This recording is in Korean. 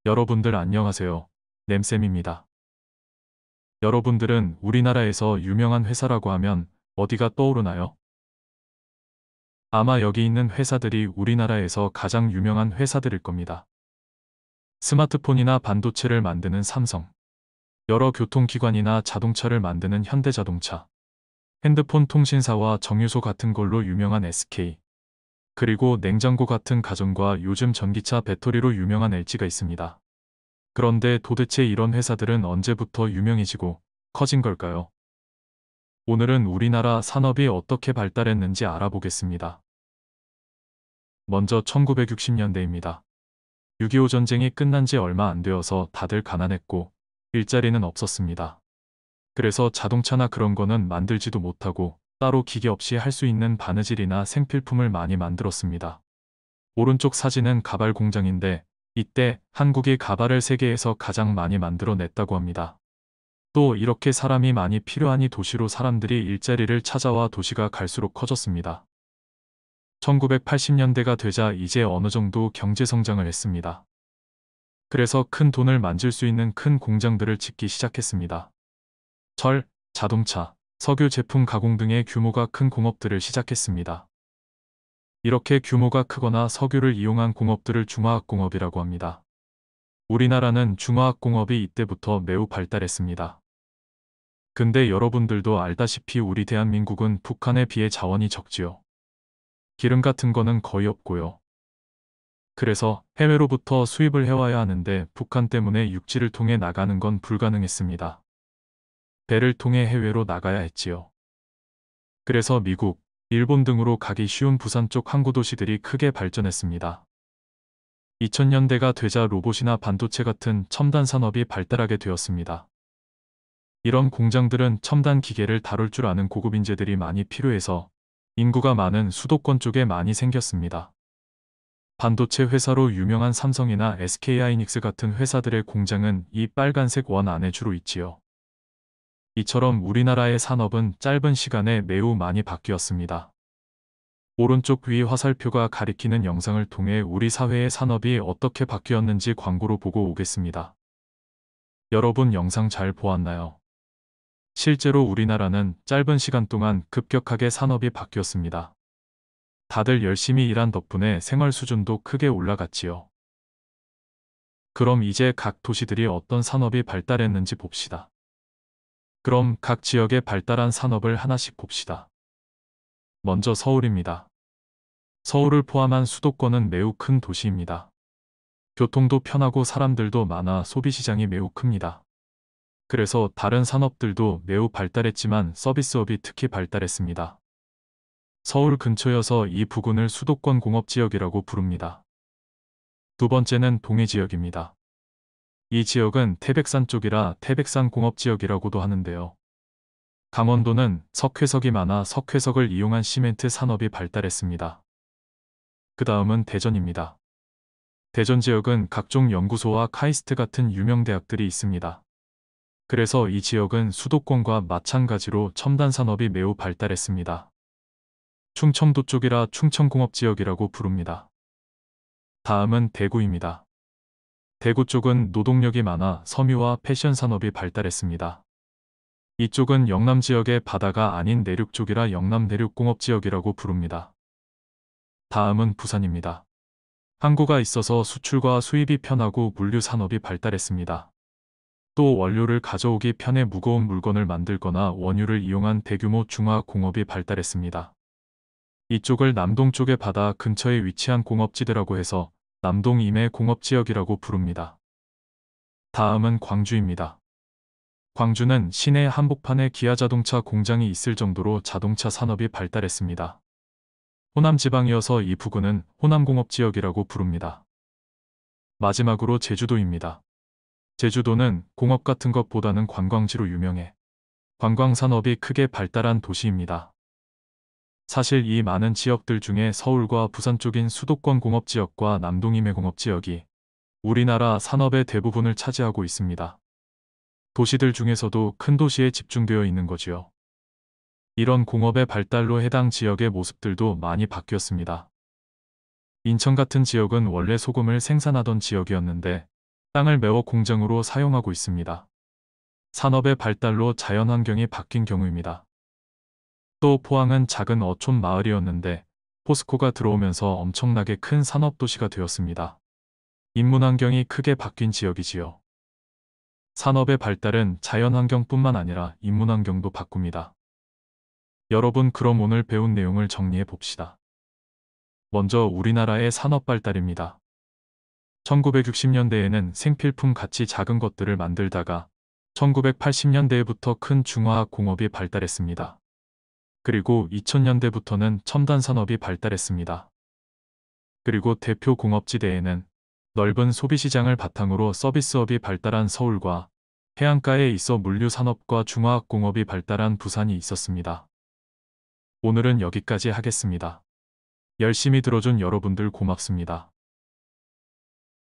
여러분들 안녕하세요. 램쌤입니다. 여러분들은 우리나라에서 유명한 회사라고 하면 어디가 떠오르나요? 아마 여기 있는 회사들이 우리나라에서 가장 유명한 회사들일 겁니다. 스마트폰이나 반도체를 만드는 삼성, 여러 교통기관이나 자동차를 만드는 현대자동차, 핸드폰 통신사와 정유소 같은 걸로 유명한 SK, 그리고 냉장고 같은 가전과 요즘 전기차 배터리로 유명한 LG가 있습니다. 그런데 도대체 이런 회사들은 언제부터 유명해지고 커진 걸까요? 오늘은 우리나라 산업이 어떻게 발달했는지 알아보겠습니다. 먼저 1960년대입니다. 6.25 전쟁이 끝난 지 얼마 안 되어서 다들 가난했고 일자리는 없었습니다. 그래서 자동차나 그런 거는 만들지도 못하고 따로 기계 없이 할 수 있는 바느질이나 생필품을 많이 만들었습니다. 오른쪽 사진은 가발 공장인데 이때 한국이 가발을 세계에서 가장 많이 만들어냈다고 합니다. 또 이렇게 사람이 많이 필요하니 도시로 사람들이 일자리를 찾아와 도시가 갈수록 커졌습니다. 1980년대가 되자 이제 어느 정도 경제 성장을 했습니다. 그래서 큰 돈을 만질 수 있는 큰 공장들을 짓기 시작했습니다. 철, 자동차, 석유 제품 가공 등의 규모가 큰 공업들을 시작했습니다. 이렇게 규모가 크거나 석유를 이용한 공업들을 중화학공업이라고 합니다. 우리나라는 중화학공업이 이때부터 매우 발달했습니다. 근데 여러분들도 알다시피 우리 대한민국은 북한에 비해 자원이 적지요. 기름 같은 거는 거의 없고요. 그래서 해외로부터 수입을 해와야 하는데 북한 때문에 육지를 통해 나가는 건 불가능했습니다. 배를 통해 해외로 나가야 했지요. 그래서 미국, 일본 등으로 가기 쉬운 부산 쪽 항구 도시들이 크게 발전했습니다. 2000년대가 되자 로봇이나 반도체 같은 첨단 산업이 발달하게 되었습니다. 이런 공장들은 첨단 기계를 다룰 줄 아는 고급 인재들이 많이 필요해서 인구가 많은 수도권 쪽에 많이 생겼습니다. 반도체 회사로 유명한 삼성이나 SK하이닉스 같은 회사들의 공장은 이 빨간색 원 안에 주로 있지요. 이처럼 우리나라의 산업은 짧은 시간에 매우 많이 바뀌었습니다. 오른쪽 위 화살표가 가리키는 영상을 통해 우리 사회의 산업이 어떻게 바뀌었는지 광고로 보고 오겠습니다. 여러분 영상 잘 보았나요? 실제로 우리나라는 짧은 시간 동안 급격하게 산업이 바뀌었습니다. 다들 열심히 일한 덕분에 생활 수준도 크게 올라갔지요. 그럼 이제 각 도시들이 어떤 산업이 발달했는지 봅시다. 그럼 각 지역의 발달한 산업을 하나씩 봅시다. 먼저 서울입니다. 서울을 포함한 수도권은 매우 큰 도시입니다. 교통도 편하고 사람들도 많아 소비시장이 매우 큽니다. 그래서 다른 산업들도 매우 발달했지만 서비스업이 특히 발달했습니다. 서울 근처여서 이 부근을 수도권 공업지역이라고 부릅니다. 두 번째는 동해지역입니다. 이 지역은 태백산 쪽이라 태백산 공업지역이라고도 하는데요. 강원도는 석회석이 많아 석회석을 이용한 시멘트 산업이 발달했습니다. 그 다음은 대전입니다. 대전 지역은 각종 연구소와 카이스트 같은 유명 대학들이 있습니다. 그래서 이 지역은 수도권과 마찬가지로 첨단 산업이 매우 발달했습니다. 충청도 쪽이라 충청공업지역이라고 부릅니다. 다음은 대구입니다. 대구 쪽은 노동력이 많아 섬유와 패션 산업이 발달했습니다. 이쪽은 영남 지역의 바다가 아닌 내륙 쪽이라 영남 내륙공업지역이라고 부릅니다. 다음은 부산입니다. 항구가 있어서 수출과 수입이 편하고 물류 산업이 발달했습니다. 또 원료를 가져오기 편해 무거운 물건을 만들거나 원유를 이용한 대규모 중화공업이 발달했습니다. 이쪽을 남동 쪽의 바다 근처에 위치한 공업지대라고 해서 남동 임해 공업지역이라고 부릅니다. 다음은 광주입니다. 광주는 시내 한복판에 기아자동차 공장이 있을 정도로 자동차 산업이 발달했습니다. 호남 지방이어서 이 부근은 호남공업지역이라고 부릅니다. 마지막으로 제주도입니다. 제주도는 공업 같은 것보다는 관광지로 유명해 관광산업이 크게 발달한 도시입니다. 사실 이 많은 지역들 중에 서울과 부산 쪽인 수도권 공업지역과 남동임해 공업지역이 우리나라 산업의 대부분을 차지하고 있습니다. 도시들 중에서도 큰 도시에 집중되어 있는 거지요. 이런 공업의 발달로 해당 지역의 모습들도 많이 바뀌었습니다. 인천 같은 지역은 원래 소금을 생산하던 지역이었는데 땅을 메워 공장으로 사용하고 있습니다. 산업의 발달로 자연환경이 바뀐 경우입니다. 또 포항은 작은 어촌 마을이었는데 포스코가 들어오면서 엄청나게 큰 산업도시가 되었습니다. 인문환경이 크게 바뀐 지역이지요. 산업의 발달은 자연환경뿐만 아니라 인문환경도 바꿉니다. 여러분, 그럼 오늘 배운 내용을 정리해 봅시다. 먼저 우리나라의 산업 발달입니다. 1960년대에는 생필품 같이 작은 것들을 만들다가 1980년대부터 큰 중화학 공업이 발달했습니다. 그리고 2000년대부터는 첨단 산업이 발달했습니다. 그리고 대표 공업지대에는 넓은 소비시장을 바탕으로 서비스업이 발달한 서울과 해안가에 있어 물류산업과 중화학공업이 발달한 부산이 있었습니다. 오늘은 여기까지 하겠습니다. 열심히 들어준 여러분들 고맙습니다.